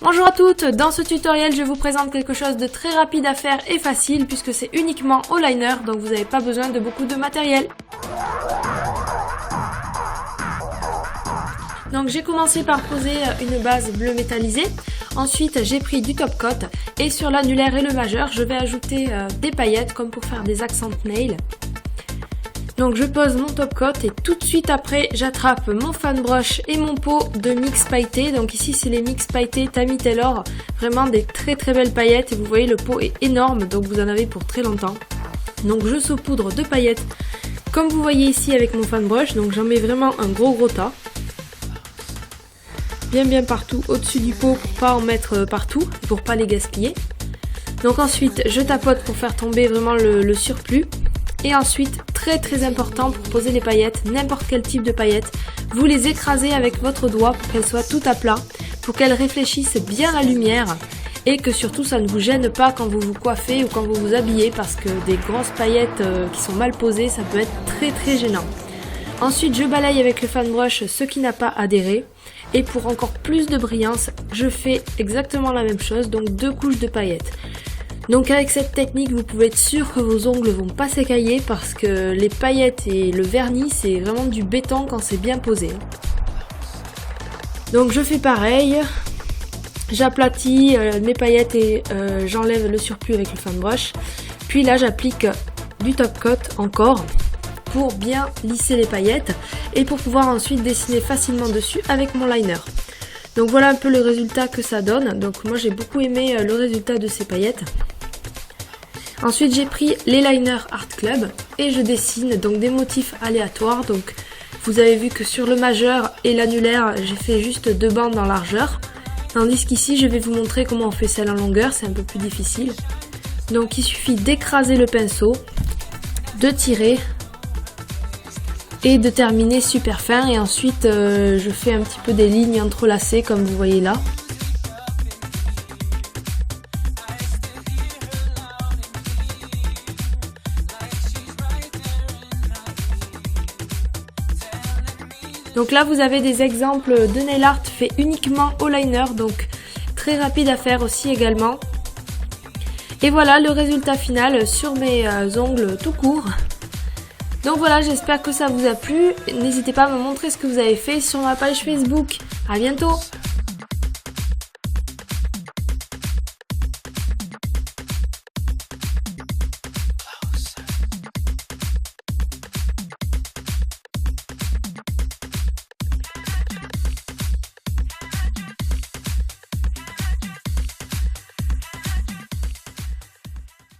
Bonjour à toutes, dans ce tutoriel je vous présente quelque chose de très rapide à faire et facile puisque c'est uniquement au liner, donc vous n'avez pas besoin de beaucoup de matériel. Donc j'ai commencé par poser une base bleu métallisée, ensuite j'ai pris du top coat et sur l'annulaire et le majeur je vais ajouter des paillettes comme pour faire des accent nails. Donc je pose mon top coat et tout de suite après j'attrape mon fan brush et mon pot de mix pailleté. Donc ici c'est les mix pailletés Tammy Taylor, vraiment des très belles paillettes et vous voyez le pot est énorme donc vous en avez pour très longtemps. Donc je saupoudre de paillettes comme vous voyez ici avec mon fan brush, donc j'en mets vraiment un gros tas. Bien partout au-dessus du pot pour pas en mettre partout, pour pas les gaspiller. Donc ensuite je tapote pour faire tomber vraiment le surplus. Et ensuite, très important pour poser les paillettes, n'importe quel type de paillettes, vous les écrasez avec votre doigt pour qu'elles soient tout à plat, pour qu'elles réfléchissent bien la lumière et que surtout ça ne vous gêne pas quand vous vous coiffez ou quand vous vous habillez parce que des grosses paillettes qui sont mal posées, ça peut être très gênant. Ensuite, je balaye avec le fan brush ce qui n'a pas adhéré et pour encore plus de brillance, je fais exactement la même chose, donc 2 couches de paillettes. Donc avec cette technique, vous pouvez être sûr que vos ongles vont pas s'écailler parce que les paillettes et le vernis, c'est vraiment du béton quand c'est bien posé. Donc je fais pareil, j'aplatis mes paillettes et j'enlève le surplus avec le fan brush. Puis là, j'applique du top coat encore pour bien lisser les paillettes et pour pouvoir ensuite dessiner facilement dessus avec mon liner. Donc voilà un peu le résultat que ça donne. Donc moi j'ai beaucoup aimé le résultat de ces paillettes. Ensuite j'ai pris les liners Art Club et je dessine donc des motifs aléatoires. Donc vous avez vu que sur le majeur et l'annulaire j'ai fait juste 2 bandes en largeur. Tandis qu'ici je vais vous montrer comment on fait celle en longueur, c'est un peu plus difficile. Donc il suffit d'écraser le pinceau, de tirer et de terminer super fin. Et ensuite je fais un petit peu des lignes entrelacées comme vous voyez là. Donc là vous avez des exemples de nail art fait uniquement au liner, donc très rapide à faire aussi également. Et voilà le résultat final sur mes ongles tout court. Donc voilà, j'espère que ça vous a plu. N'hésitez pas à me montrer ce que vous avez fait sur ma page Facebook. À bientôt!